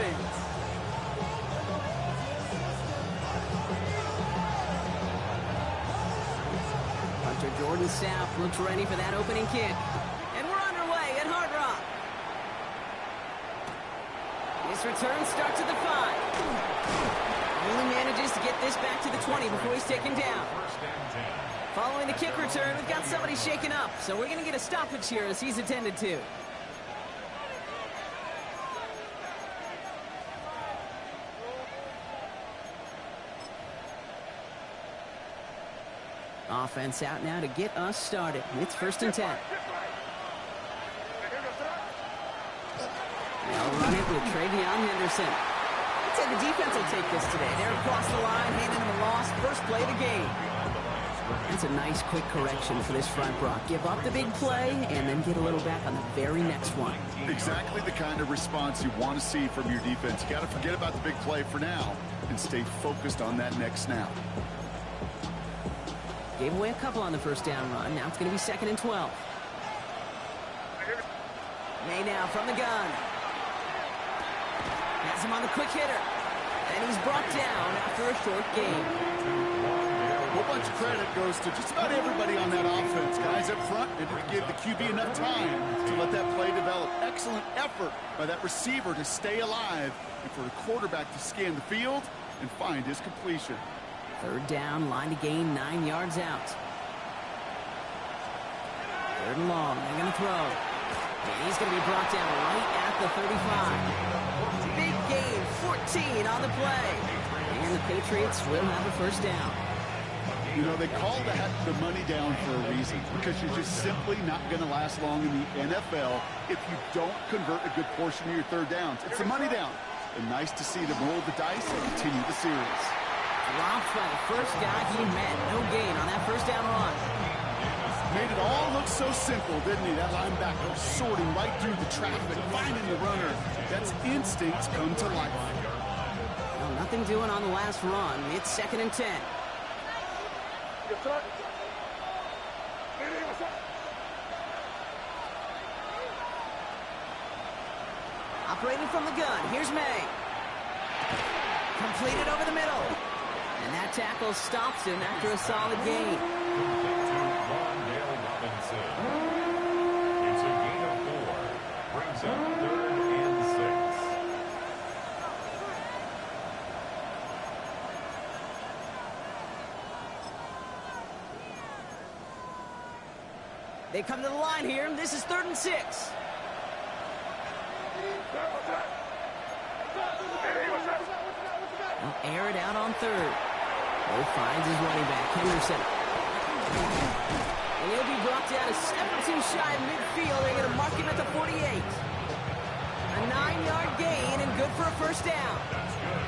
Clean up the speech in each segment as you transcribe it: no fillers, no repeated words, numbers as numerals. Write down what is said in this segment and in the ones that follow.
offense. Punter Jordan Sapp looks ready for that opening kick. And we're underway at Hard Rock. This return starts at the 5. Only manages to get this back to the 20 before he's taken down. Following the kick return, we've got somebody shaken up, so we're going to get a stoppage here as he's attended to. Offense out now to get us started. It's 1st and 10. They'll run it with Travion Henderson. I'd say the defense will take this today. They're across the line, handing him a loss. First play of the game. That's a nice quick correction for this front block. Give up the big play and then get a little back on the very next one. Exactly the kind of response you want to see from your defense. You got to forget about the big play for now and stay focused on that next snap. Gave away a couple on the first down run. Now it's going to be 2nd and 12. May now from the gun. Has him on the quick hitter. And he's brought down after a short game. A whole bunch of credit goes to just about everybody on that offense. Guys up front, they didn't give the QB enough time to let that play develop. Excellent effort by that receiver to stay alive and for the quarterback to scan the field and find his completion. 3rd down, line to gain 9 yards out. 3rd and long, they're going to throw. And he's going to be brought down right at the 35. Big gain, 14 on the play. And the Patriots will have a 1st down. You know, they call that the money down for a reason, because you're just simply not going to last long in the NFL if you don't convert a good portion of your 3rd downs. It's the money down. And nice to see them roll the dice and continue the series. Dropped by the first guy he met. No gain on that 1st down run. Made it all look so simple, didn't he? That linebacker sorting right through the traffic, finding the runner. That's instincts come to life. Well, nothing doing on the last run. It's 2nd and 10. Operating from the gun. Here's May. Completed over the middle. And that tackle stops him after a solid gain. It's a gain of 4. Brings up 3rd and 6. They come to the line here. This is 3rd and 6. They'll air it out on 3rd. He finds his running back, Henderson. And he'll be brought down a step or two shy of midfield. They're going to mark him at the 48. A 9-yard gain and good for a 1st down.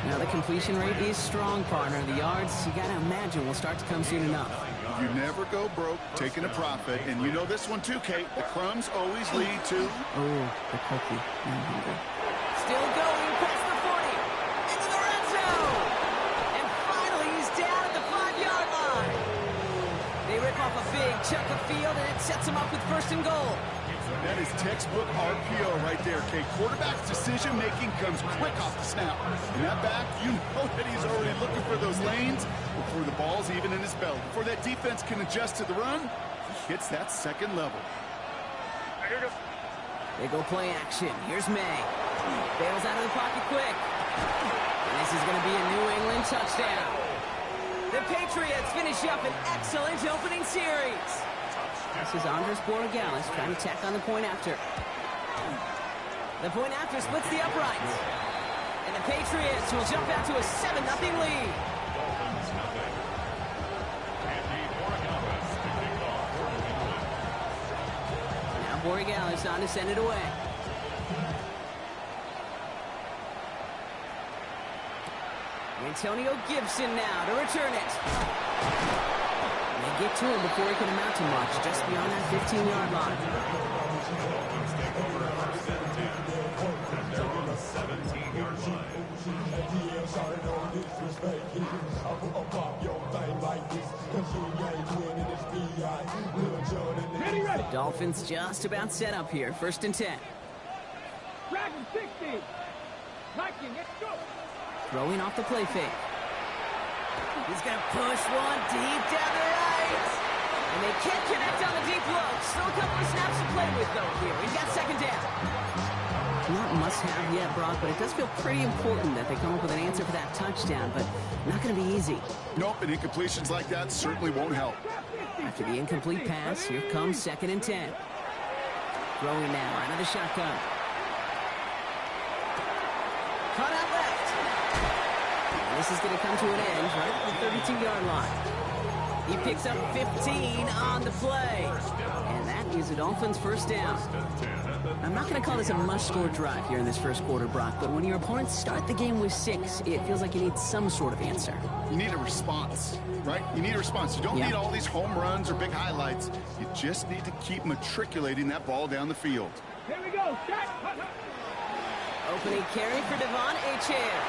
Now the completion rate is strong, partner. The yards, you got to imagine, will start to come soon enough. You never go broke taking a profit. And you know this one too, Kate. The crumbs always lead to... Oh, the cookie. I'm hungry. Still going past the 40. Into the red zone. And finally, he's down at the 5-yard line. They rip off a big chunk of field, and it sets him up with 1st and goal. That is textbook RPO right there, Kate. Quarterback's decision-making comes quick off the snap. And that back, you know that he's already looking for those lanes before the ball's even in his belt. Before that defense can adjust to the run, he hits that 2nd level. They go play action. Here's May. Bails out of the pocket quick. And this is going to be a New England touchdown. The Patriots finish up an excellent opening series. This is Andres Borregales trying to tack on the point after. The point after splits the uprights. And the Patriots will jump out to a 7-0 lead. Now Borregales on to send it away. Antonio Gibson now to return it. They get to him before he can amount to much, just beyond that 15-yard line. The Dolphins just about set up here, 1st and 10. Throwing off the play fake. He's going to push one deep down the right. And they can't connect on the deep low. Still a couple of snaps to play with, though, here. He's got second down. Not must-have yet, Brock, but it does feel pretty important that they come up with an answer for that touchdown, but not going to be easy. Nope, and incompletions like that certainly won't help. After the incomplete pass, here comes 2nd and 10. Throwing now out of the shotgun. Caught out left. And this is going to come to an end right at the 32-yard line. He picks up 15 on the play. And that is a Dolphins first down. I'm not going to call this a must-score drive here in this first quarter, Brock, but when your opponents start the game with 6, it feels like you need some sort of answer. You need a response, right? You need a response. You don't need all these home runs or big highlights. You just need to keep matriculating that ball down the field. Here we go. Opening carry for Devon Achane.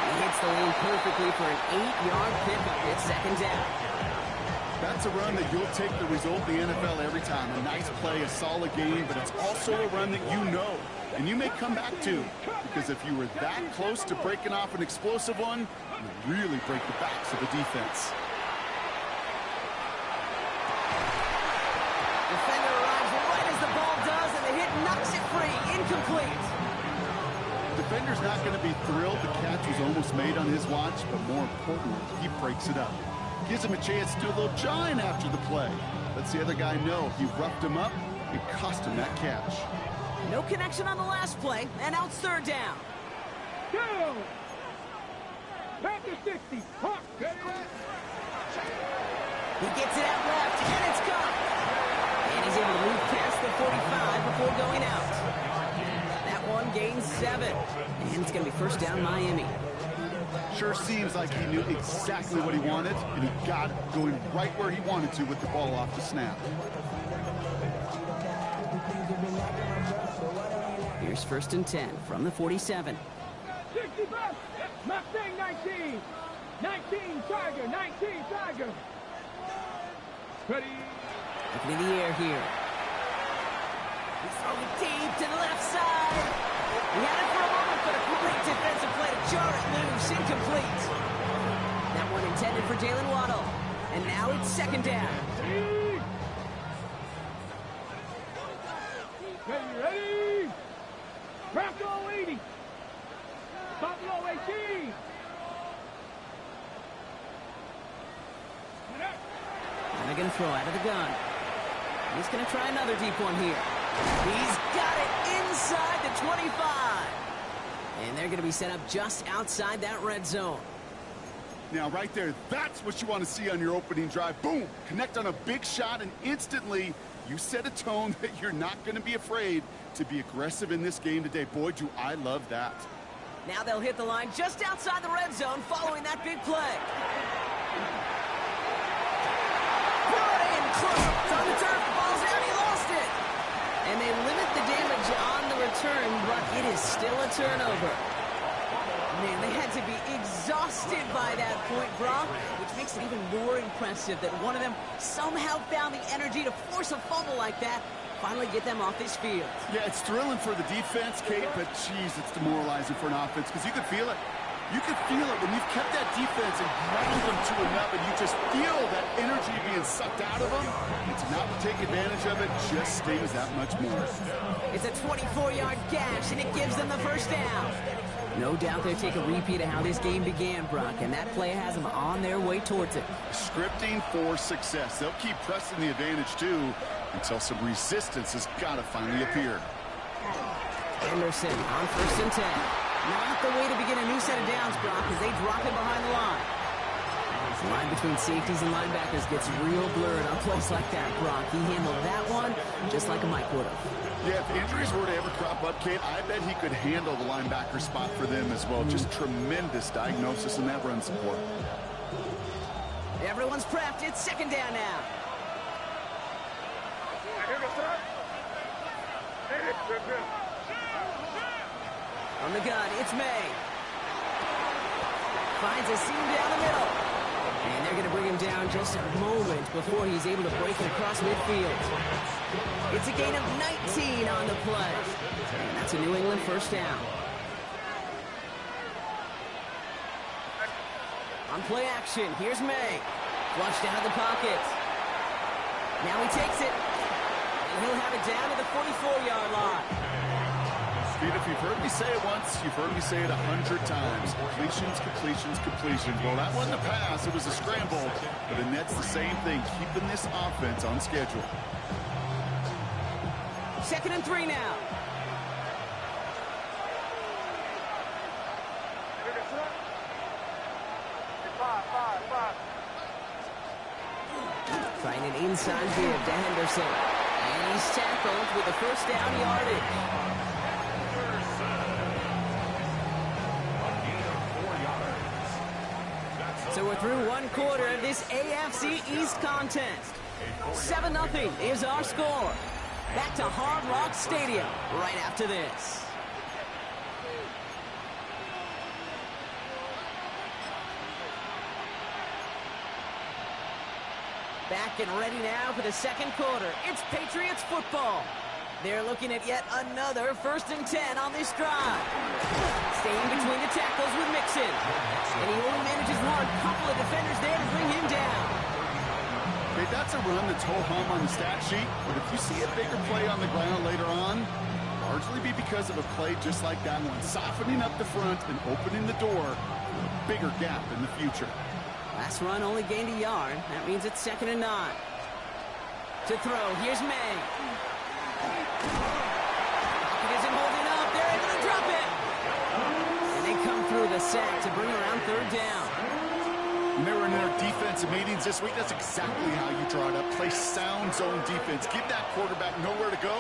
He hits the lane perfectly for an 8-yard pickup. It's second down. That's a run that you'll take the result in the NFL every time. A nice play, a solid game, but it's also a run that you know and you may come back to, because if you were that close to breaking off an explosive one, you really break the backs of the defense. Defender arrives right as the ball does, and the hit knocks it free. Incomplete. Defender's not going to be thrilled the catch was almost made on his watch, but more importantly, he breaks it up. Gives him a chance to do a little jawing after the play. Lets the other guy know he roughed him up and cost him that catch. No connection on the last play, and now it's third down. Go! Back to 60. Hawk. He gets it out left, and it's gone. And he's able to move past the 45 before going out. That one gains 7. And it's going to be first down Miami. Sure seems like he knew exactly what he wanted, and he got it going right where he wanted to with the ball off the snap. Here's 1st and 10 from the 47. 65. Mustang 19. 19 Tiger. 19 Tiger. Ready. Looking in the air here. He's throwing deep to the left side. He had it for a moment, but a great defensive play to jar it loose. Incomplete. That one intended for Jalen Waddle. And now it's second down. Ready. Bronco 80. Buffalo 18. And they're going to throw out of the gun. He's going to try another deep one here. He's got it inside the 25. And they're going to be set up just outside that red zone. Now, right there, that's what you want to see on your opening drive. Boom! Connect on a big shot, and instantly you set a tone that you're not going to be afraid to be aggressive in this game today. Boy, do I love that. Now they'll hit the line just outside the red zone following that big play. Brought in close on the turf. Ball's out. He lost it. And they limit the damage on the return, but it is still a turnover. Man, they had to be exhausted by that point, Brock, which makes it even more impressive that one of them somehow found the energy to force a fumble like that, finally get them off this field. Yeah, it's thrilling for the defense, Kate, but geez, it's demoralizing for an offense because you could feel it. You could feel it when you've kept that defense and ground them to enough, and you just feel that energy being sucked out of them. And to not take advantage of it just stings that much more. It's a 24-yard gash, and it gives them the first down. No doubt they'll take a repeat of how this game began, Brock, and that play has them on their way towards it. Scripting for success. They'll keep pressing the advantage, too, until some resistance has got to finally appear. Anderson on 1st and 10. Not the way to begin a new set of downs, Brock, as they drop it behind the line. The line between safeties and linebackers gets real blurred on plays like that, Brock. He handled that one just like a Mike would have. Yeah, if injuries were to ever crop up, Kate, I bet he could handle the linebacker spot for them as well. Just tremendous diagnosis in that run support. Everyone's prepped. It's second down now. On the gun, it's May. Finds a seam down the middle. And they're going to bring him down just a moment before he's able to break it across midfield. It's a gain of 19 on the play. And that's a New England first down. On play action, here's May. Flushed out of the pocket. Now he takes it. And he'll have it down to the 44-yard line. Steve, if you've heard me say it once, you've heard me say it 100 times. Completions, completions, completions. Well, that wasn't a pass. It was a scramble. But the Nets, the same thing, keeping this offense on schedule. 2nd and 3 now. Trying an inside give to Henderson. And he's tackled with a first down yardage. So we're through one quarter of this AFC East contest. 7-0 is our score. Back to Hard Rock Stadium right after this. Back and ready now for the second quarter. It's Patriots football. They're looking at yet another 1st and 10 on this drive. Staying between the tackles with Mixon. And he only manages one. Couple of defenders there to bring him down. Okay, that's a run that's ho-hum on the stat sheet. But if you see a bigger play on the ground later on, largely be because of a play just like that one. Softening up the front and opening the door for a bigger gap in the future. Last run only gained a yard. That means it's 2nd and 9. To throw, here's May. Pocket isn't holding up. They're able to drop it. And they come through the sack to bring around 3rd down. When they were in their defensive meetings this week, that's exactly how you draw it up. Play sound zone defense. Give that quarterback nowhere to go.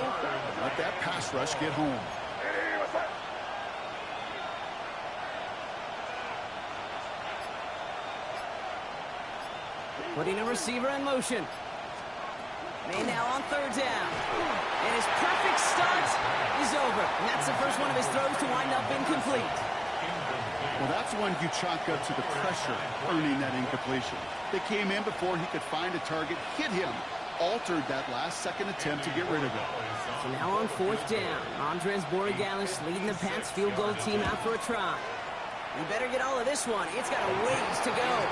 Let that pass rush get home. Putting a receiver in motion. May now on 3rd down. And his perfect start is over. And that's the first one of his throws to wind up incomplete. Well, that's one you chalk up to the pressure earning that incompletion. They came in before he could find a target, hit him, altered that last-second attempt to get rid of it. So now on 4th down, Andres Borregales leading the Pats field goal team out for a try. You better get all of this one. It's got a ways to go.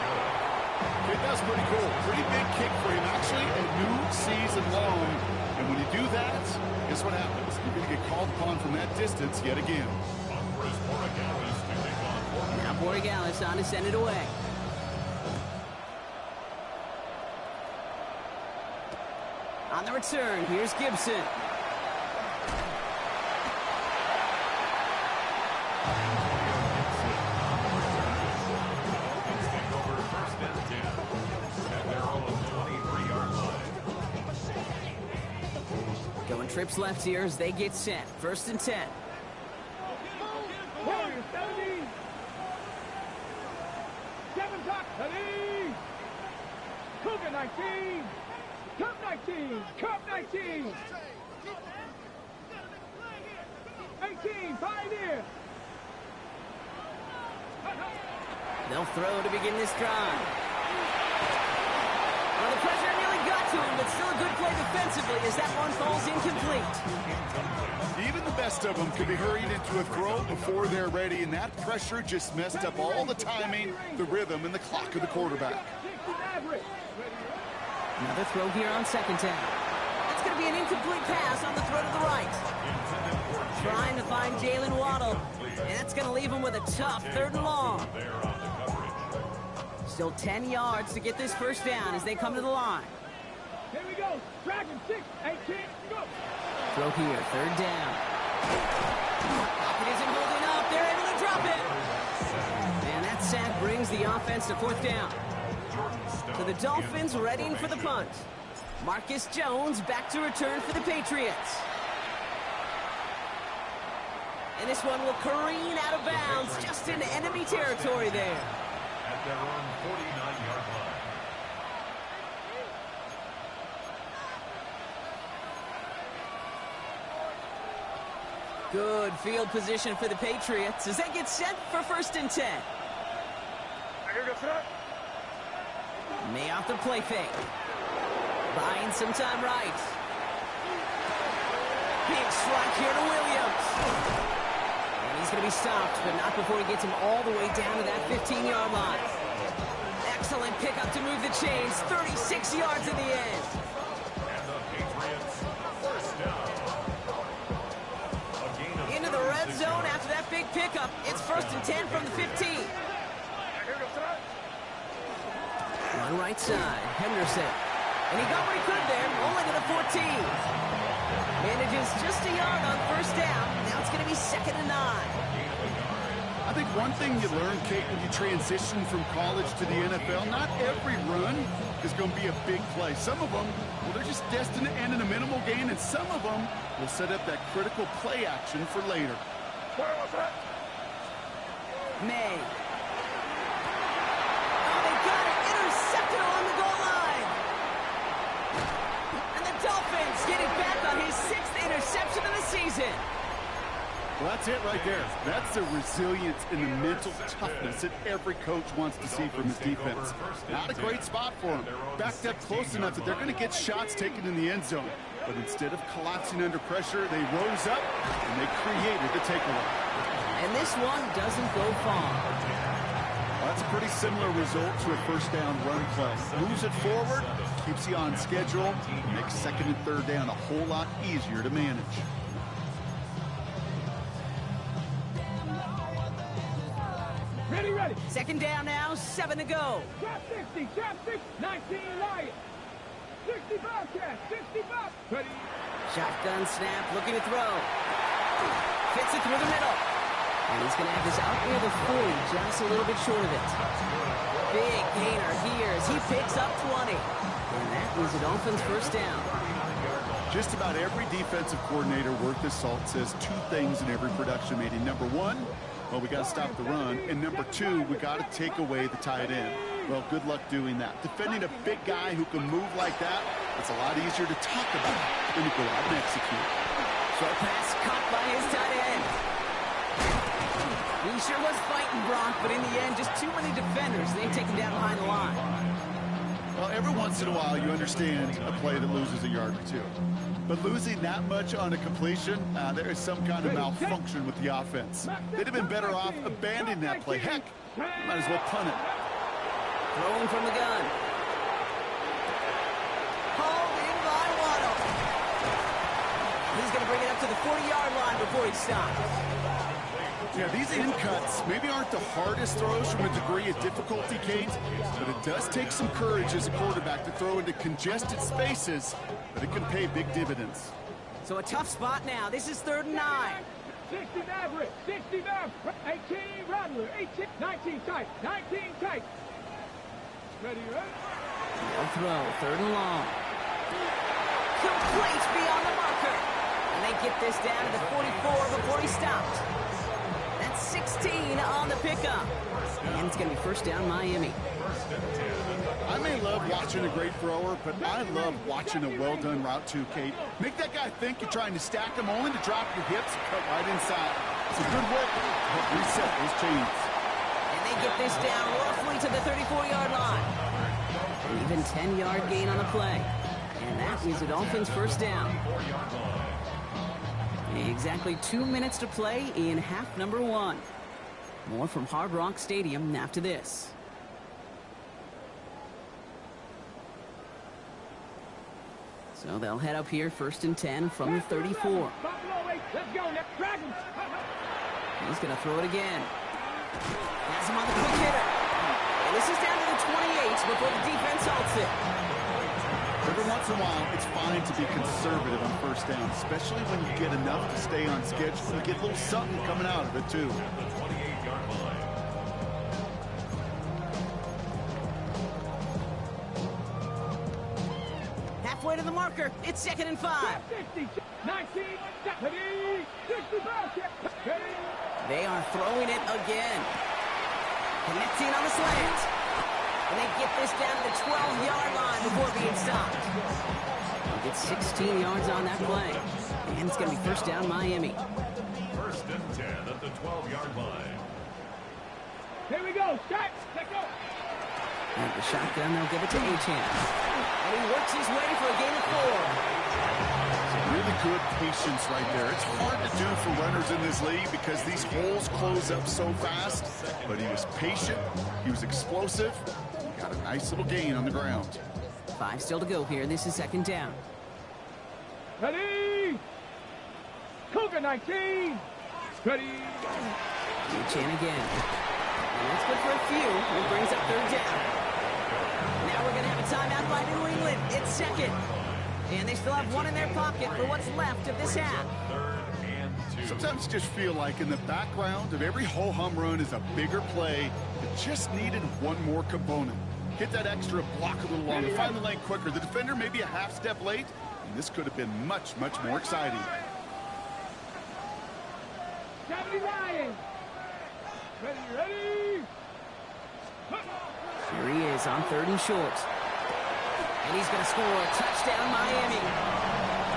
Okay, that's pretty cool. Pretty big kick for him, actually, a new season long. And when you do that, guess what happens? You're going to get called upon from that distance yet again. Now Borregales on to send it away. On the return, here's Gibson. Going trips left here as they get set. 1st and 10. Warriors 70. 7 top 30. Cougar 19. Cup 19. Cup 19. 18. Pioneer. They'll throw to begin this drive. Well, the pressure nearly got to him, but still a good play defensively as that one falls incomplete. Even the best of them could be hurried into a throw before they're ready, and that pressure just messed up all the timing, the rhythm, and the clock of the quarterback. Another throw here on 2nd down. That's going to be an incomplete pass on the throw to the right. Trying to find Jalen Waddle, and that's going to leave him with a tough 3rd and long. Still 10 yards to get this 1st down as they come to the line. Here we go. Dragon 6, 18, go. Throw here, 3rd down. Pocket isn't holding up. They're able to drop it. And that sack brings the offense to 4th down. So the Dolphins readying for the punt. Marcus Jones back to return for the Patriots. And this one will careen out of bounds just into enemy territory there. At their own 49-yard line. Good field position for the Patriots as they get set for 1st and 10. May off the play fake. Buying some time right. Big strike here to Williams. And he's going to be stopped, but not before he gets him all the way down to that 15-yard line. Excellent pickup to move the chains. 36 yards in the end. And the Patriots first down. A gain of Into the red zone after that big pickup. It's 1st and 10 from the 15. Run right side, Henderson. And he got what he could there, only to the 14. Manages just a yard on 1st down. Now it's going to be 2nd and 9. I think one thing you learn, Kate, when you transition from college to the NFL, not every run is going to be a big play. Some of them, well, they're just destined to end in a minimal gain, and some of them will set up that critical play action for later. May. Oh, they got it. Intercepted along the goal line. And the Dolphins get it back on his 6th interception of the season. Well, that's it right there. That's the resilience and the mental toughness that every coach wants to see from his defense. Not a great spot for him. Backed up close enough that they're going to get shots taken in the end zone. But instead of collapsing under pressure, they rose up and they created the takeaway. And this one doesn't go far. Well, that's a pretty similar result to a 1st down run play. Moves it forward, keeps you on schedule, makes 2nd and 3rd down a whole lot easier to manage. Ready. 2nd down now, 7 to go. Trap 60, 19 Lions. 65 cast, 65. Ready. Shotgun snap, looking to throw. Fits it through the middle. And he's going to have this out near the 40, just a little bit short of it. Big gainer here as he picks up 20. And that is a Dolphins 1st down. Just about every defensive coordinator worth his salt says 2 things in every production meeting. Number 1, well, we got to stop the run. And number 2, we got to take away the tight end. Well, good luck doing that. Defending a big guy who can move like that, it's a lot easier to talk about than to go out and execute. Short pass caught by his tight end. He sure was fighting Brock, but in the end, just too many defenders. They take him down behind the line. Well, every once in a while, you understand a play that loses a yard or 2. But losing that much on a completion, there is some kind of malfunction with the offense. They'd have been better off abandoning that play. Heck, might as well punt it. Throwing from the gun. Hauled in by Waddle. He's going to bring it up to the 40-yard line before he stops. Yeah, these in cuts maybe aren't the hardest throws from a degree of difficulty, Kate, but it does take some courage as a quarterback to throw into congested spaces, but it can pay big dividends. So a tough spot now. This is 3rd and 9. 69 Rick, 69, 18 Rattler, 18, 19 tight, 19 tight. Ready. No throw, 3rd and long. Complete beyond the marker. And they get this down to the 44 before he stopped. That's 16 on the pickup. And it's going to be 1st down Miami. I may love watching a great thrower, but I love watching a well-done route too, Kate. Make that guy think you're trying to stack him only to drop your hips and cut right inside. It's a good work to help reset those chains. And they get this down roughly to the 34-yard line. Even 10-yard gain on the play. And that means the Dolphins 1st down. Exactly 2 minutes to play in half number 1. More from Hard Rock Stadium after this. So they'll head up here 1st and 10 from the 34. Let's go, Dragons. He's going to throw it again. Has him on the quick hitter. And this is down to the 28 before the defense halts it. Every once in a while, it's fine to be conservative on 1st down, especially when you get enough to stay on schedule and get a little something coming out of it, too. Halfway to the marker. It's 2nd and 5. 50, 19, 65. They are throwing it again. Connecting on the slant. And they get this down to the 12-yard line before being stopped. They'll get 16 yards on that play. And it's going to be 1st down Miami. 1st and 10 at the 12-yard line. Here we go. Shot. Let's go. And the shotgun, they'll give it to Achane. And he works his way for a gain of 4. Really good patience right there. It's hard to do for runners in this league because these holes close up so fast. But he was patient. He was explosive. Got a nice little gain on the ground. 5 still to go here. This is second down. Ready! Cougar 19! Ready! Reach in again. And that's good for a few. It brings up third down. Now we're going to have a timeout by New England. It's second. And they still have one in their pocket for what's left of this half. Sometimes you just feel like in the background of every ho-hum run is a bigger play that just needed one more component. Hit that extra block a little longer, find the lane quicker. The defender may be a half step late, and this could have been much, much more exciting. 79! Ready! Here he is on 3rd and short. And he's going to score a touchdown, Miami.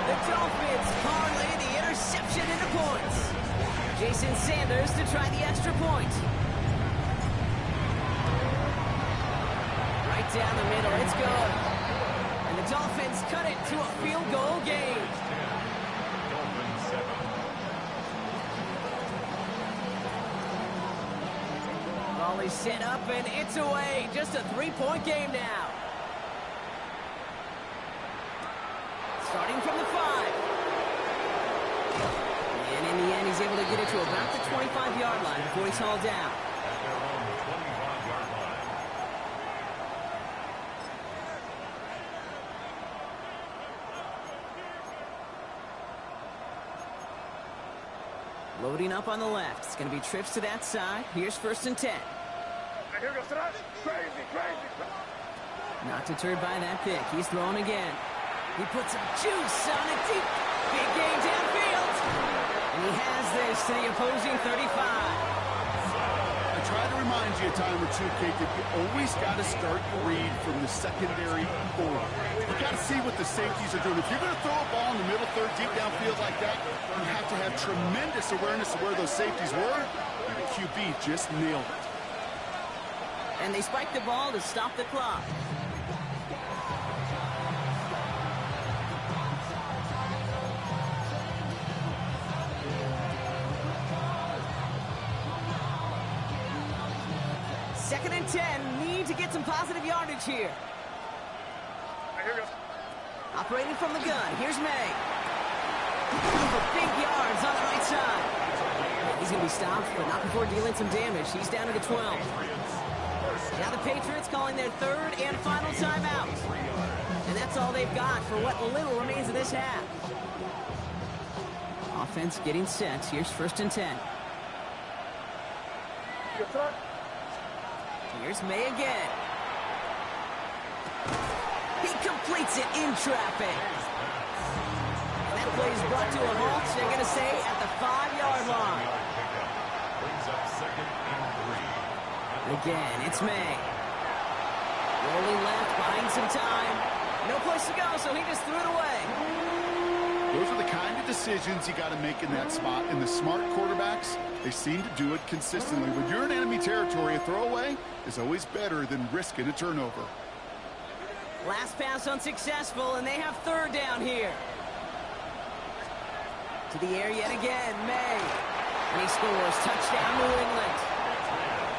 The Dolphins parlay the interception into points. Jason Sanders to try the extra point. Right down the middle, it's good. And the Dolphins cut it to a field goal game. Ball is set up and it's away. Just a 3-point game now. Starting from the 5. And in the end, he's able to get it to about the 25-yard line before he's hauled down. Loading up on the left. It's going to be trips to that side. Here's 1st and 10. Here goes crazy! Not deterred by that pick. He's throwing again. He puts some juice on a deep, big game downfield. And he has this to the opposing 35. I try to remind you a time or two, Kate, that you always got to start your read from the secondary forward. You got to see what the safeties are doing. If you're going to throw a ball in the middle third, deep downfield like that, you have to have tremendous awareness of where those safeties were. And the QB just nailed it. And they spike the ball to stop the clock. Second and 10. Need to get some positive yardage here. Here goes. Operating from the gun. Here's May. For big yards on the right side. He's going to be stopped, but not before dealing some damage. He's down to the 12. Now the Patriots calling their 3rd and final timeout. And that's all they've got for what little remains of this half. Offense getting set. Here's 1st and 10. Here's May again. He completes it in traffic. And that play is brought to a halt. They're going to say at the 5-yard line. Again, it's May. Rolling left, buying some time. No place to go, so he just threw it away. Those are the kind of decisions you got to make in that spot. And the smart quarterbacks, they seem to do it consistently. When you're in enemy territory, a throwaway is always better than risking a turnover. Last pass unsuccessful, and they have 3rd down here. To the air yet again, May. And he scores. Touchdown, New England.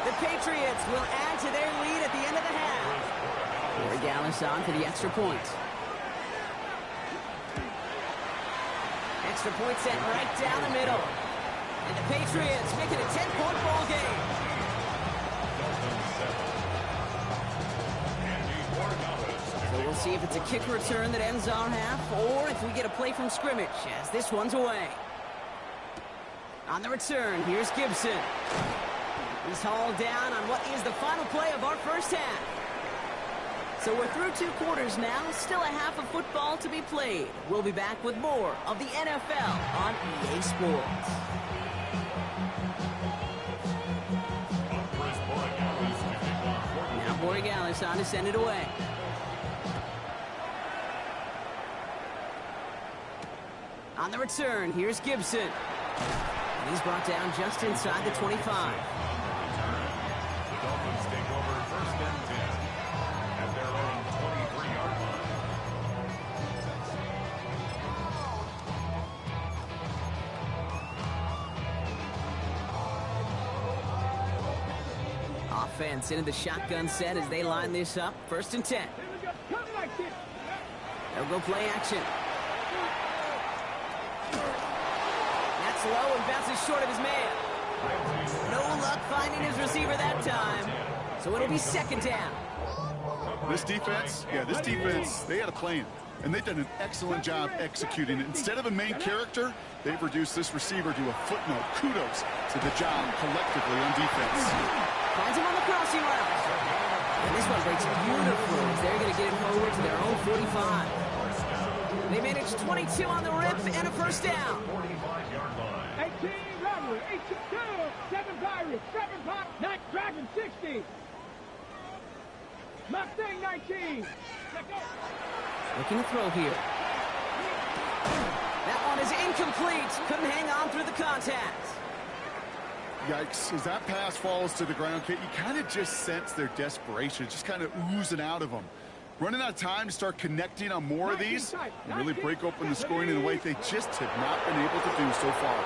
The Patriots will add to their lead at the end of the half. Corey Gallus on for the extra point. Extra point set right down the middle. And the Patriots make it a 10-point ball game. So we'll see if it's a kick return that ends our half, or if we get a play from scrimmage, as this one's away. On the return, here's Gibson. He's hauled down on what is the final play of our first half. So we're through 2 quarters now, still a half of football to be played. We'll be back with more of the NFL on EA Sports. Now Borregales on to send it away. On the return, here's Gibson. And he's brought down just inside the 25. defense into the shotgun set as they line this up. 1st and 10. Here we go. Come like this. They'll go play action. That's low and bounces short of his man. No luck finding his receiver that time. So it'll be 2nd down. This defense, they had a plan. And they've done an excellent job executing it. Instead of a main character, they've reduced this receiver to a footnote. Kudos to the job collectively on defense. Finds him on the crossing route. And this one breaks beautifully as they're going to get it forward to their own 45. They managed 22 on the rip and a 1st down. 18 robbery, 18 kill, 7 pirates, 7 pop, 9 dragon, 60. Mustang 19. Let's go. Looking to throw here. That one is incomplete. Couldn't hang on through the contact. Yikes, as that pass falls to the ground, Kate, you kind of just sense their desperation, just kind of oozing out of them. Running out of time to start connecting on more of these and really break open the scoring in a way they just have not been able to do so far.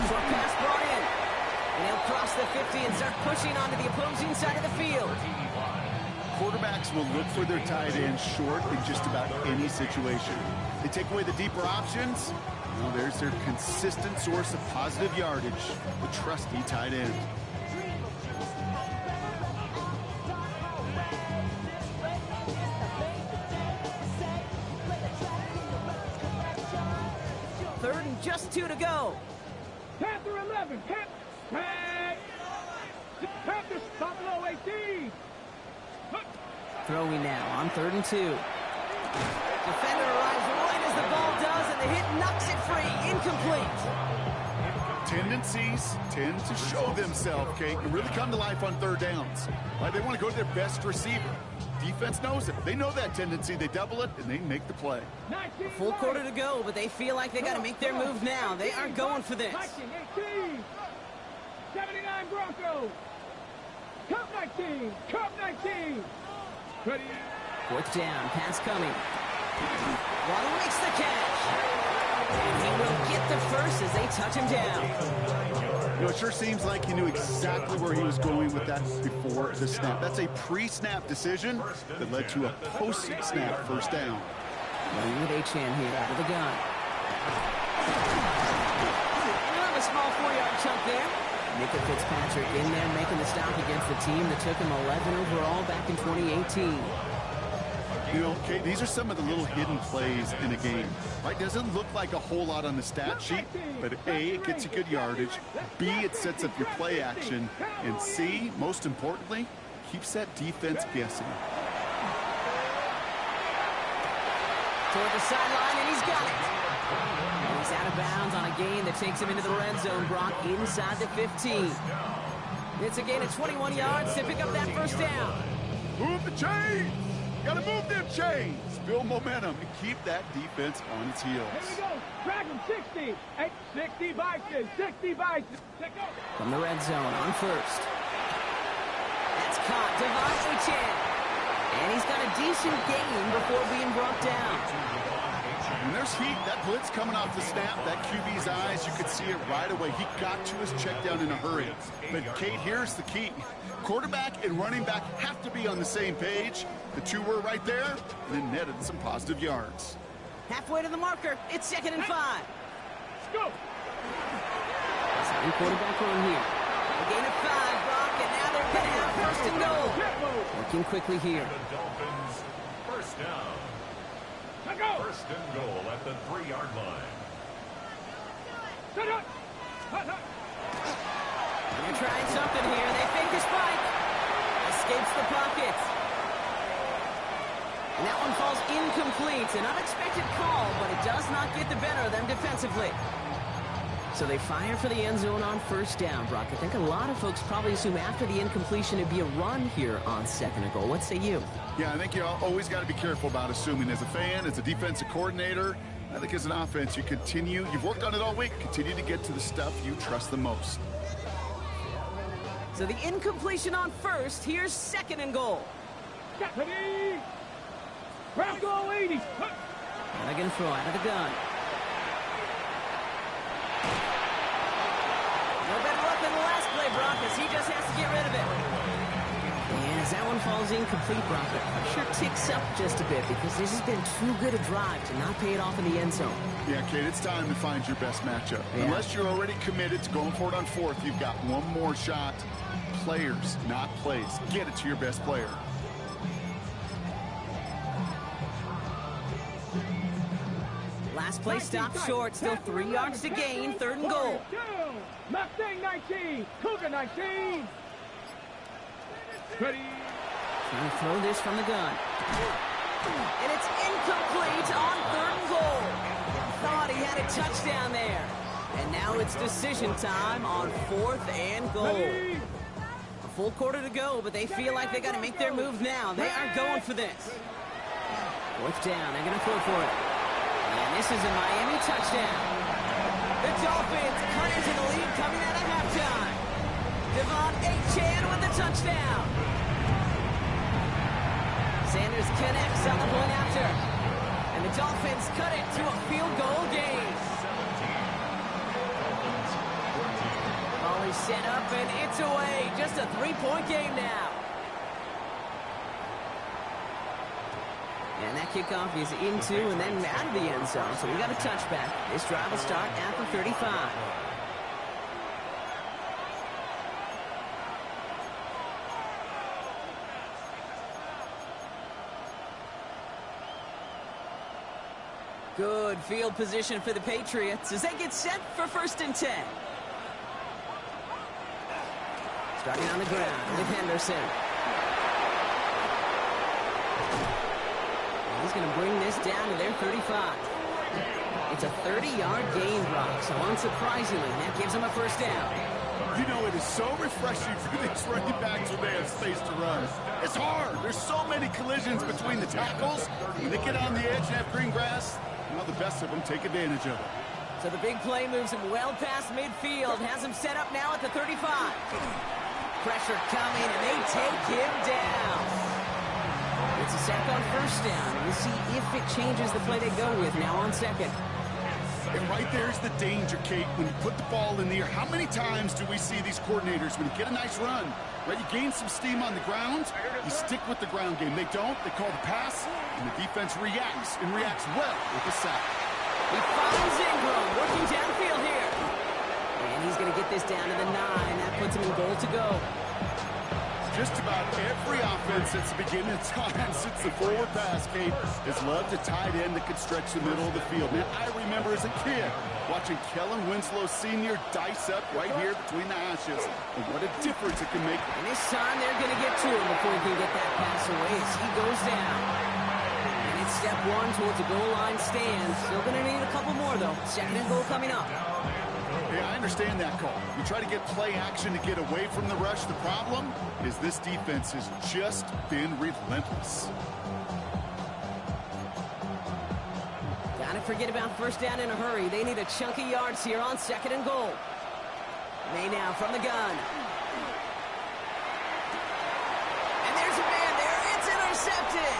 Short pass brought in. And he'll cross the 50 and start pushing onto the opposing side of the field. Quarterbacks will look for their tight end short in just about any situation. They take away the deeper options. Well, there's their consistent source of positive yardage, the trusty tight end. Third and just 2 to go. Panther 11. Panther stop below 18. Throwing now on 3rd and 2. Defender arrives right as the ball does, and the hit knocks it free. Incomplete. Tendencies tend to show themselves, Kate, and really come to life on 3rd downs. They want to go to their best receiver. Defense knows it. They know that tendency. They double it, and they make the play. A full quarter to go, but they feel like they got to make their move now. They aren't going for this. 18. 79 Broncos. Cup 19. Cup 19. Ready. 4th down, pass coming. Waddle makes the catch. And he will get the first as they touch him down. You know, it sure seems like he knew exactly where he was going with that before the snap. That's a pre-snap decision that led to a post-snap 1st down. Running with H-Chan here out of the gun. A small 4-yard chunk there. Micah Fitzpatrick in there making the stop against the team that took him 11 overall back in 2018. You know, Kate, these are some of the little hidden plays in a game. Right? Doesn't look like a whole lot on the stat sheet, but A, it gets you good yardage. B, it sets up your play action. And C, most importantly, keeps that defense guessing. Toward the sideline, and he's got it. And he's out of bounds on a gain that takes him into the red zone, Brock, inside the 15. It's a gain of 21 yards to pick up that 1st down. Move the chains! Gotta move them chains! Build momentum and keep that defense on its heels. Here we go. Dragon 60. 60 Bison. 60 Bison. Let's go. From the red zone on 1st. That's caught. Devon H-Chan. And he's got a decent gain before being brought down. When there's heat, that blitz coming off the snap, that QB's eyes, you could see it right away. He got to his check down in a hurry. But, Kate, here's the key. Quarterback and running back have to be on the same page. The two were right there, and then netted some positive yards. Halfway to the marker. It's 2nd and 5. Let's go. Second quarterback run here. A gain of 5, Brock, and now they're going to have 1st and goal. Working quickly here. The Dolphins, 1st down. Let's go. 1st and goal at the 3-yard line. Set up. Hut, hut. They're trying something here. They fake a spike. Escapes the pocket. And that one falls incomplete. An unexpected call, but it does not get the better of them defensively. So they fire for the end zone on 1st down, Brock. I think a lot of folks probably assume after the incompletion it'd be a run here on 2nd and goal. What say you? Yeah, I think you always got to be careful about assuming. As a fan, as a defensive coordinator, I think as an offense, you've worked on it all week, continue to get to the stuff you trust the most. So the incompletion on 1st. Here's 2nd and goal. Ready. Bronco 80. Hut. And they're going to throw out of the gun. No better luck than the last play, Brock, as he just has to get rid of it. And as that one falls incomplete, Brock, the pressure ticks up just a bit because this has been too good a drive to not pay it off in the end zone. Yeah, Kate, it's time to find your best matchup. Yeah. Unless you're already committed to going for it on fourth, you've got one more shot. Players, not plays. Get it to your best player. Last play stopped short, still 3 yards to gain, 3rd and goal. Mustang 19, Cougar 19. Ready. Trying to throw this from the gun. And it's incomplete on 3rd and goal. Thought he had a touchdown there. And now it's decision time on 4th and goal. A full quarter to go, but they feel like they got to make their move now. They are going for this. 4th down, they're going to throw for it. And this is a Miami touchdown. The Dolphins cut into the lead coming out of halftime. Devon Achane with the touchdown. Sanders connects on the point after. And the Dolphins cut it to a field goal game. Ball is set up and it's away. Just a 3-point game now. And that kickoff is into and then out of the end zone. So we got a touchback. This drive will start at the 35. Good field position for the Patriots as they get set for 1st and 10. Starting on the ground with Henderson. He's going to bring this down to their 35. It's a 30-yard gain, Brock, so unsurprisingly, that gives them a 1st down. You know, it is so refreshing for these running backs when they have space to run. It's hard. There's so many collisions between the tackles. When they get on the edge and have green grass, well, the best of them take advantage of it. So the big play moves him well past midfield, has him set up now at the 35. Pressure coming, and they take him down. It's a sack on 1st down. We'll see if it changes the play they go with now on 2nd. And right there's the danger, Kate. When you put the ball in the air, how many times do we see these coordinators, when you get a nice run, right, you gain some steam on the ground, you stick with the ground game. They don't. They call the pass, and the defense reacts, and reacts well with the sack. He finds Ingram working downfield here. And he's going to get this down to the 9. That puts him in goal to go. Just about every offense since the beginning of time, since the forward pass, Kate, has loved a tight end that could stretch the middle of the field. Now, I remember as a kid watching Kellen Winslow Sr. dice up right here between the hashes. And what a difference it can make. And this time they're going to get to him before he can get that pass away as he goes down. And it's step 1 towards the goal line stand. Still going to need a couple more, though. 2nd and goal coming up. Yeah, I understand that call. You try to get play action to get away from the rush. The problem is this defense has just been relentless. Gotta forget about 1st down in a hurry. They need a chunk of yards here on 2nd and goal. May now from the gun. And there's a man there. It's intercepted.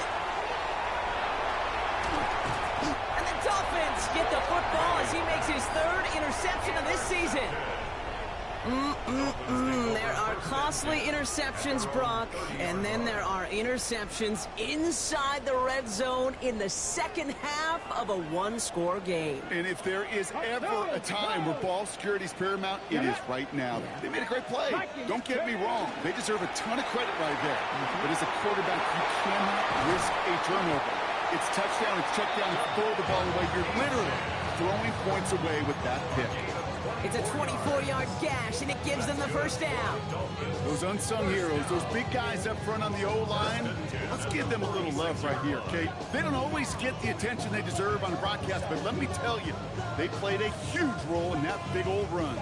And the Dolphins get the football as he makes his 3rd interception of this season. There are costly interceptions, Brock, and then there are interceptions inside the red zone in the 2nd half of a 1-score game. And if there is ever a time where ball security is paramount, it is right now. They made a great play. Don't get me wrong. They deserve a ton of credit right there. But as a quarterback, you cannot risk a turnover. It's touchdown, it's check down, throw the ball away. You're literally throwing points away with that pick. It's a 24-yard gash, and it gives them the 1st down. Those unsung heroes, those big guys up front on the O-line, let's give them a little love right here, Kate. They don't always get the attention they deserve on the broadcast, but let me tell you, they played a huge role in that big old run.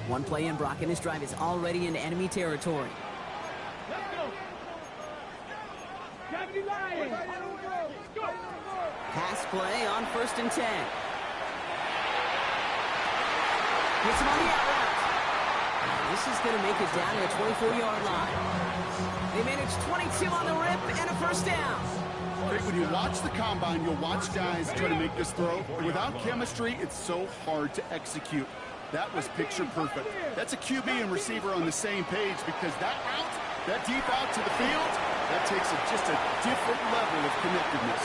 One play in, Brock, and his drive is already in enemy territory. Pass play on 1st and 10. Hits him on the out route. This is going to make it down to the 24-yard line. They managed 22 on the rip and a 1st down. Great, when you watch the combine, you'll watch guys try to make this throw. And without chemistry, it's so hard to execute. That was picture perfect. That's a QB and receiver on the same page because that route, that deep out to the field, that takes just a different level of connectedness.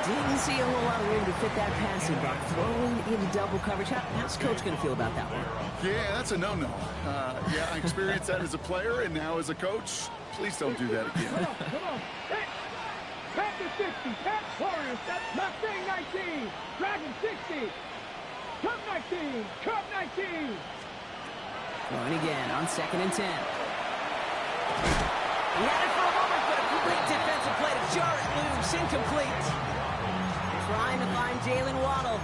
Didn't see a whole lot of room to fit that passing block. Throwing into double coverage. How's Coach going to feel about that one? Yeah, that's a no-no. Yeah, I experienced that as a player and now as a coach. Please don't do that again. Come on. Panther 60. Pat Warriors. That's Mustang 19. Dragon 60. Cub 19. Cub 19. Throwing again on 2nd and 10. He had it for a moment, but a great defensive play to jar it loose. Incomplete. Trying to find Jalen Waddle.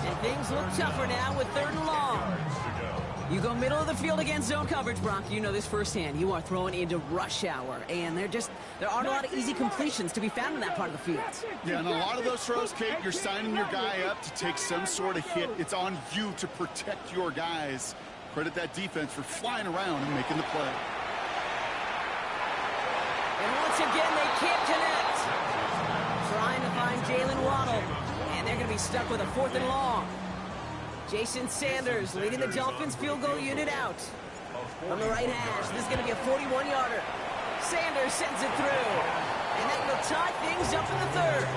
And things look tougher now with 3rd and long. You go middle of the field against zone coverage, Brock. You know this firsthand. You are throwing into rush hour. And there aren't a lot of easy completions to be found in that part of the field. Yeah, and a lot of those throws, Kate, you're signing your guy up to take some sort of hit. It's on you to protect your guys. Credit that defense for flying around and making the play. And once again, they can't connect. Trying to find Jalen Waddle. And they're going to be stuck with a 4th and long. Jason Sanders leading the Dolphins field goal unit out. From the right hash, this is going to be a 41-yarder. Sanders sends it through. And that will tie things up in the 3rd.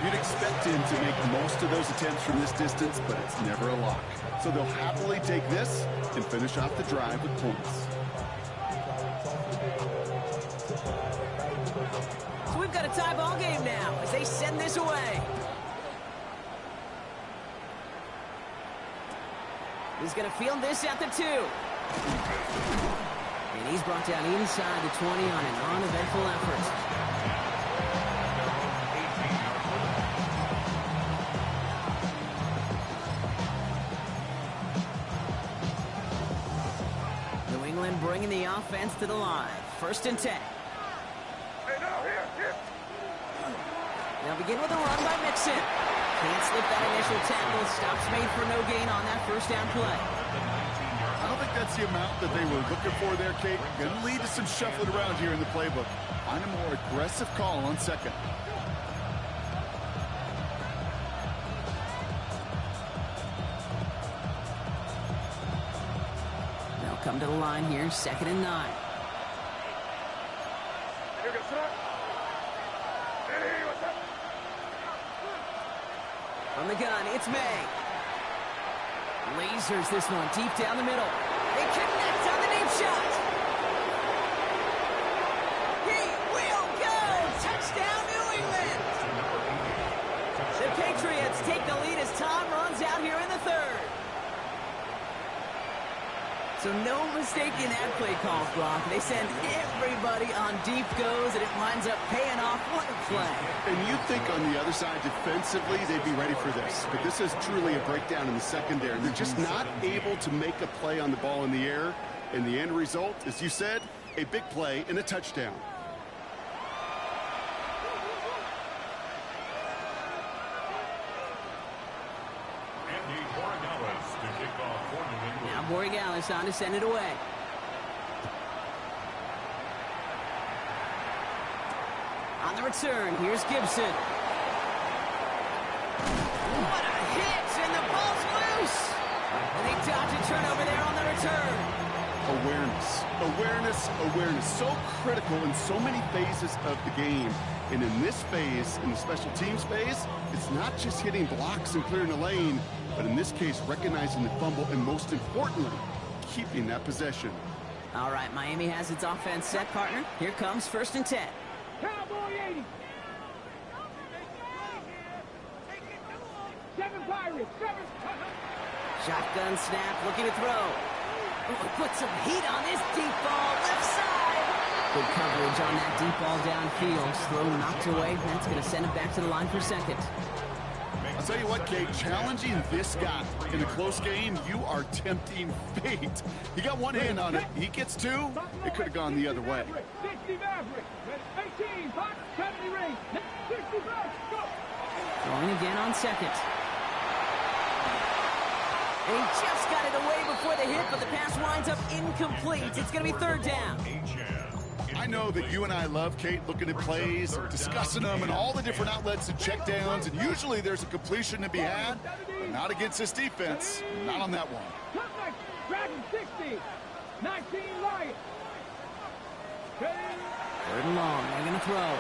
You'd expect him to make most of those attempts from this distance, but it's never a lock. So they'll happily take this and finish off the drive with points. So we've got a tie ball game now as they send this away. He's going to field this at the 2. And he's brought down inside the 20 on an uneventful effort. New England bringing the offense to the line. 1st and 10. Now begin with a run by Mixon. Can't slip that initial tackle. Stops made for no gain on that 1st down play. I don't think that's the amount that they were looking for there, Kate. Going to lead to some shuffling around here in the playbook. Find a more aggressive call on 2nd. They'll come to the line here, 2nd and 9. From the gun, it's May. Lasers this one deep down the middle. They connect on the deep shot. He will go! Touchdown, New England! The Patriots take the lead as time runs out here in the 3rd. So no mistake in that play call, Brock. They send everybody on deep goes, and it winds up paying off. What a play. And you'd think on the other side, defensively, they'd be ready for this. But this is truly a breakdown in the secondary. They're just not able to make a play on the ball in the air. And the end result, as you said, a big play and a touchdown. Now Borregales on to send it away. On the return, here's Gibson. What a hit, and the ball's loose. And they dodge a turnover there on the return. Awareness. So critical in so many phases of the game. And in this phase, in the special teams phase, it's not just hitting blocks and clearing the lane, but in this case, recognizing the fumble and most importantly, keeping that possession. All right, Miami has its offense set, partner. Here comes 1st and 10. Cowboy 80. 7 Pirates. 7. Shotgun snap, looking to throw. Oh, put some heat on this deep ball, left side. Good coverage on that deep ball downfield. Throw knocked away. That's going to send it back to the line for 2nd. I'll tell you what, Kate, challenging this guy in a close game, you are tempting fate. He got one hand on it. He gets 2. It could have gone the other way. 60 Maverick. 18. 70 ring. 60 Maverick. Go. Throwing again on 2nd. And he just got it away before the hit, but the pass winds up incomplete. It's going to be 3rd down. I know that you and I love, Kate, looking at plays, discussing them, and all the different outlets and checkdowns, and usually there's a completion to be had. not against this defense. Not on that one. Come next. Dragon 60. 19 Lions. Third and long. They're going to throw.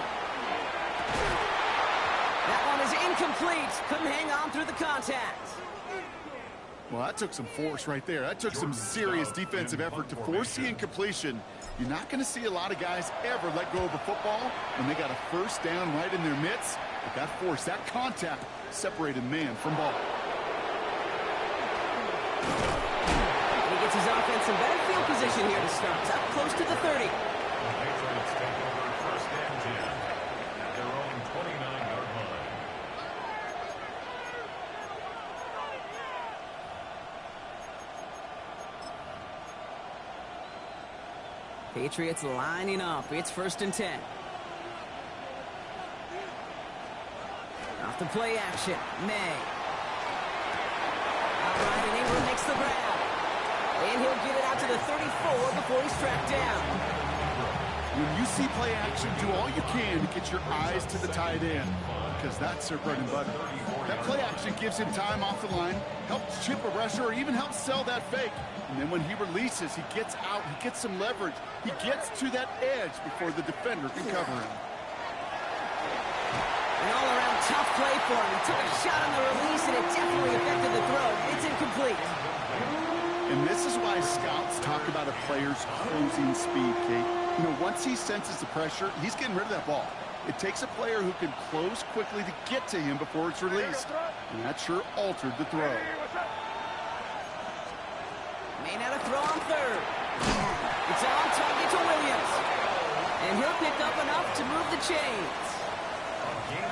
That one is incomplete. Couldn't hang on through the contact. Well, that took some force right there. That took some serious defensive effort to force the incompletion. You're not going to see a lot of guys ever let go of a football when they got a first down right in their midst. But that force, that contact, separated man from ball. He gets his offense in better field position here to start. It's up close to the 30. The Patriots take over first and 10 at their own 29-yard line. Patriots lining up. It's first and 10. Off the play action. May. Outright, and Ingram makes the grab. And he'll get it out to the 34 before he's tracked down. When you see play action, do all you can to get your eyes to the tight end, because that's their bread and butter. That play action gives him time off the line, helps chip a rusher, or even helps sell that fake. And then when he releases, he gets out, he gets some leverage. He gets to that edge before the defender can cover him. An all-around tough play for him. He took a shot on the release, and it definitely affected the throw. It's incomplete. And this is why scouts talk about a player's closing speed, Kate. You know, once he senses the pressure, he's getting rid of that ball. It takes a player who can close quickly to get to him before it's released. And that sure altered the throw. May not have thrown on third. It's on target to Williams. And he'll pick up enough to move the chains.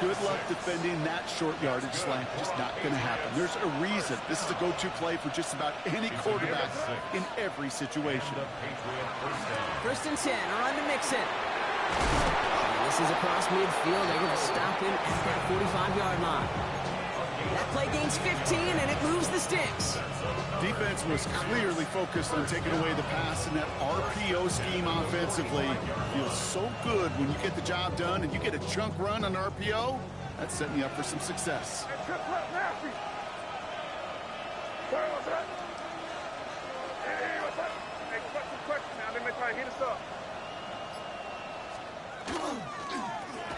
Good luck defending that short yardage slant. Just not going to happen. There's a reason. This is a go-to play for just about any quarterback in every situation. First and 10, run to Mixon. And this is across midfield. They're going to stop him at that 45-yard line. That play gains 15, and it moves the sticks. Defense was clearly focused on taking away the pass in that RPO scheme offensively. Feels so good when you get the job done and you get a chunk run on RPO. That's setting you up for some success.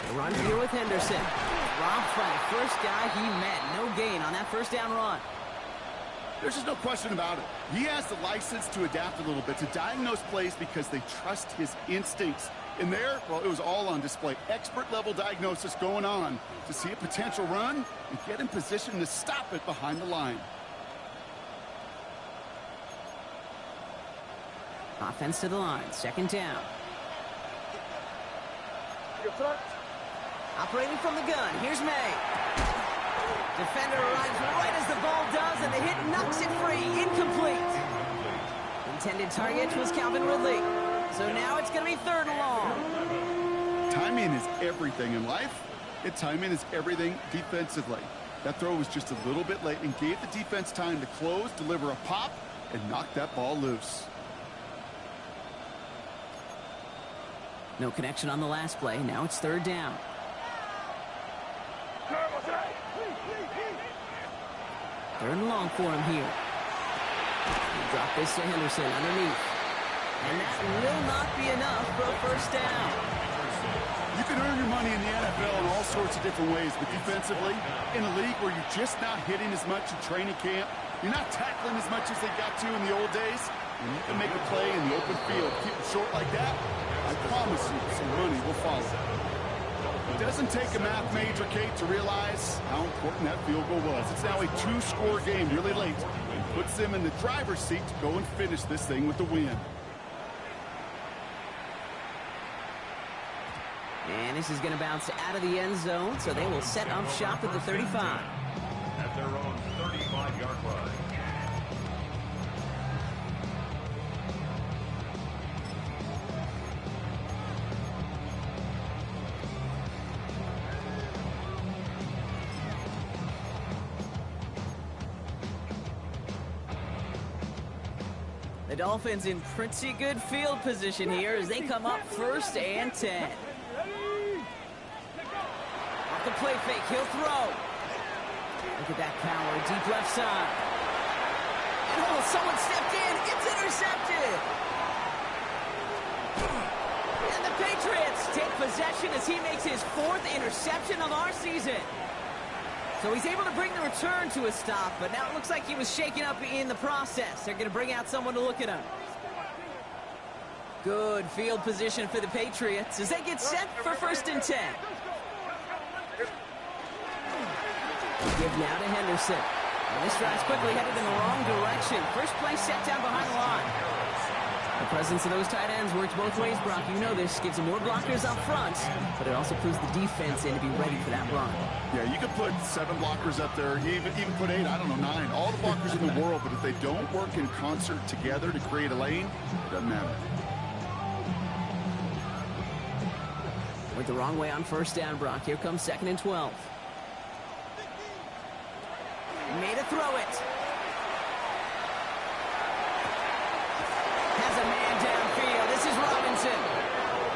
The run here with Henderson. Robbed by the first guy he met. No gain on that first down run. There's just no question about it. He has the license to adapt a little bit, to diagnose plays because they trust his instincts. And there, well, it was all on display. Expert-level diagnosis going on to see a potential run and get in position to stop it behind the line. Offense to the line. Second down. Operating from the gun. Here's May. Defender arrives right as the ball does, and the hit knocks it free. Incomplete. Intended target was Calvin Ridley. So now it's going to be third and long. Timing is everything in life, and timing is everything defensively. That throw was just a little bit late and gave the defense time to close, deliver a pop, and knock that ball loose. No connection on the last play. Now it's third down. Third and long for him here. He dropped this to Henderson underneath. And that will not be enough for a first down. You can earn your money in the NFL in all sorts of different ways, but defensively, in a league where you're just not hitting as much in training camp, you're not tackling as much as they got to in the old days, and you can make a play in the open field, keep it short like that, I promise you some money will follow. It doesn't take a math major, Kate, to realize how important that field goal was. It's now a two-score game really late and puts them in the driver's seat to go and finish this thing with the win. And this is going to bounce out of the end zone, so they will set up shop at the 35. At their own 35-yard line. The Dolphins in pretty good field position here as they come up first and 10. Off the play fake, he'll throw. Look at that power, deep left side. And oh, someone stepped in. It's intercepted. And the Patriots take possession as he makes his 4th interception of our season. So he's able to bring the return to a stop, but now it looks like he was shaken up in the process. They're going to bring out someone to look at him. Good field position for the Patriots as they get set for 1st and 10. Give now to Henderson. And this drive's quickly headed in the wrong direction. First play set down behind the line. The presence of those tight ends works both ways, Brock. You know this. Gives them more blockers up front, but it also puts the defense in to be ready for that run. Yeah, you could put 7 blockers up there, even put 8, I don't know, 9. All the blockers in the world, but if they don't work in concert together to create a lane, it doesn't matter. Went the wrong way on 1st down, Brock. Here comes 2nd and 12. Made a throw it. Has a man downfield. This is Robinson.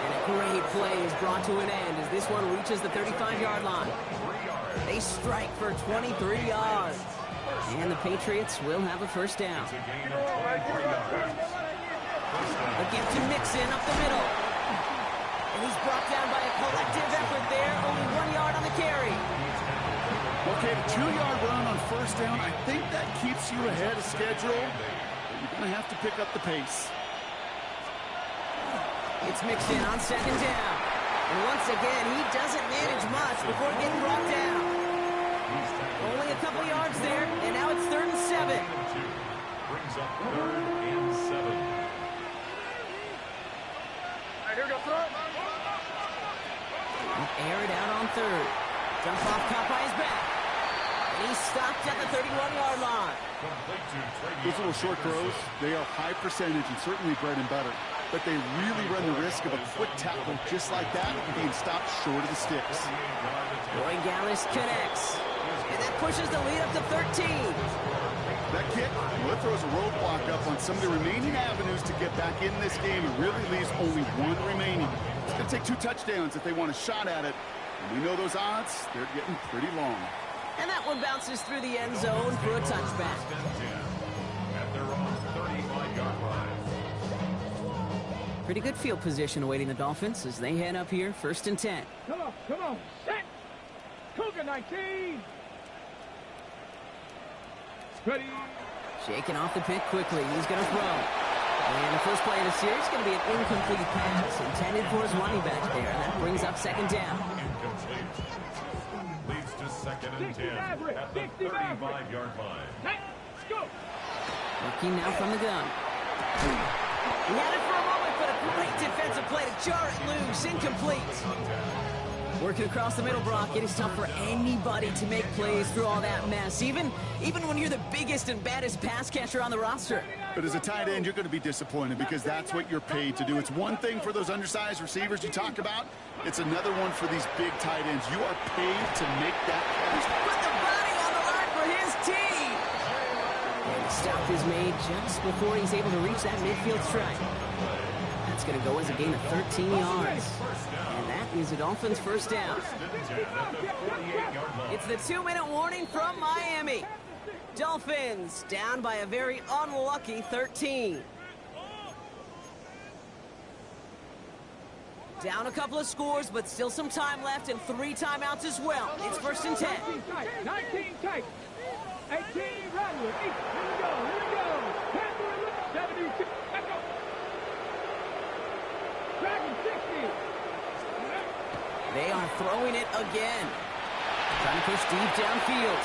And a great play is brought to an end as this one reaches the 35-yard line. They strike for 23 yards. And the Patriots will have a 1st down. A gift to Mixon up the middle. And he's brought down by a collective effort there. Only 1 yard on the carry. Okay, the 2-yard run on 1st down, I think that keeps you ahead of schedule. But you're going to have to pick up the pace. It's Mixon on 2nd down. And once again, he doesn't manage much before getting brought down. Only a couple yards there, and now it's 3rd and 7. Brings up 3rd and 7. Here we go, throw. Air it out on 3rd. Dump off, caught by his back. And he's stopped at the 31-yard line. Those little short throws, they are high percentage and certainly bread and butter. But they really run the risk of a quick tackle just like that and being stopped short of the sticks. Roy Gallis connects. And that pushes the lead up to 13. That kick, well, it throws a roadblock up on some of the remaining avenues to get back in this game and really leaves only 1 remaining. It's going to take 2 touchdowns if they want a shot at it. And we know those odds, they're getting pretty long. And that one bounces through the end zone for a touchback. At their own 35-yard line. Pretty good field position awaiting the Dolphins as they head up here, 1st and 10. Come on, set. Cougar 19. Ready. Shaking off the pick quickly. He's going to throw. And the first play of the series is going to be an incomplete pass intended for his running back there. And that brings up 2nd down. Incomplete. Leads to 2nd and 10 at the 35-yard line. Let's go. Working now from the gun. He had it for a moment, but a great defensive play to jar it loose. Incomplete. Working across the middle, Brock. It is tough for anybody to make plays through all that mess, even when you're the biggest and baddest pass catcher on the roster. But as a tight end, you're going to be disappointed because that's what you're paid to do. It's one thing for those undersized receivers you talk about. It's another one for these big tight ends. You are paid to make that catch. Put the body on the line for his team. And the stop is made just before he's able to reach that midfield strike. That's going to go as a gain of 13 yards. And that is a Dolphins 1st down. It's the 2-minute warning from Miami. Dolphins down by a very unlucky 13. Down a couple of scores, but still some time left and 3 timeouts as well. It's 1st and 10. 19 tight. 18 run with 8. Here we go. 72. Let's go. Dragon 60. They are throwing it again. Trying to push deep downfield.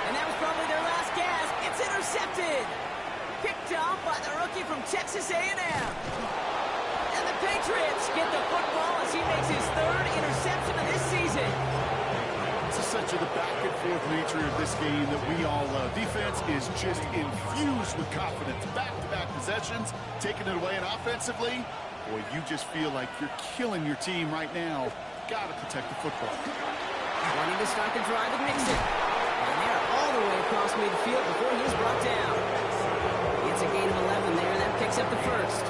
And that was probably their last gasp. It's intercepted. Picked off by the rookie from Texas A&M. And the Patriots get the football as he makes his 3rd interception of this season. This is such a the back and forth nature of this game that we all love. Defense is just infused with confidence. Back-to-back possessions, taking it away, and offensively, boy, you just feel like you're killing your team right now. Got to protect the football. Wanting to start the drive with Mixon. And they're all the way across midfield before he's brought down. It's a gain of 11 there, and that picks up the 1st.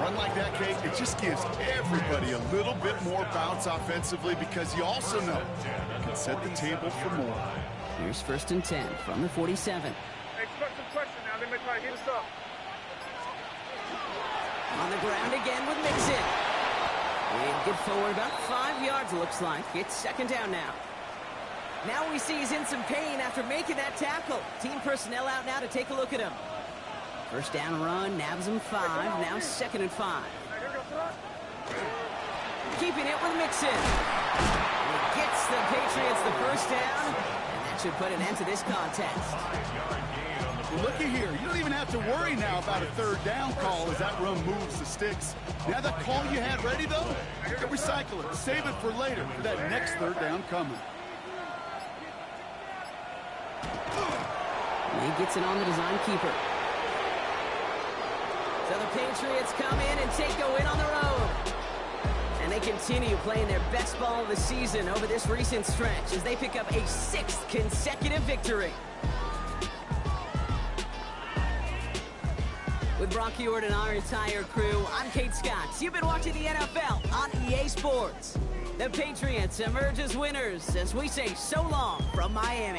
Run like that, Kate, it just gives everybody a little bit more bounce offensively because you also know you can set the table for more. Here's 1st and 10 from the 47. Expect some pressure now. They may try to hit us up. On the ground again with Mixon. And get forward about 5 yards, it looks like. It's 2nd down now. Now we see he's in some pain after making that tackle. Team personnel out now to take a look at him. 1st down run, nabs him 5. Now 2nd and 5. Keeping it with Mixon. He gets the Patriots the 1st down, and that should put an end to this contest. Well, looky here. You don't even have to worry now about a 3rd down call as that run moves the sticks. Now that call you had ready, though, recycle it. Save it for later for that next 3rd down coming. He gets it on the design keeper. So the Patriots come in and take a win on the road. And they continue playing their best ball of the season over this recent stretch as they pick up a 6th consecutive victory. With Brock Ewart and our entire crew, I'm Kate Scott. You've been watching the NFL on EA Sports. The Patriots emerge as winners as we say so long from Miami.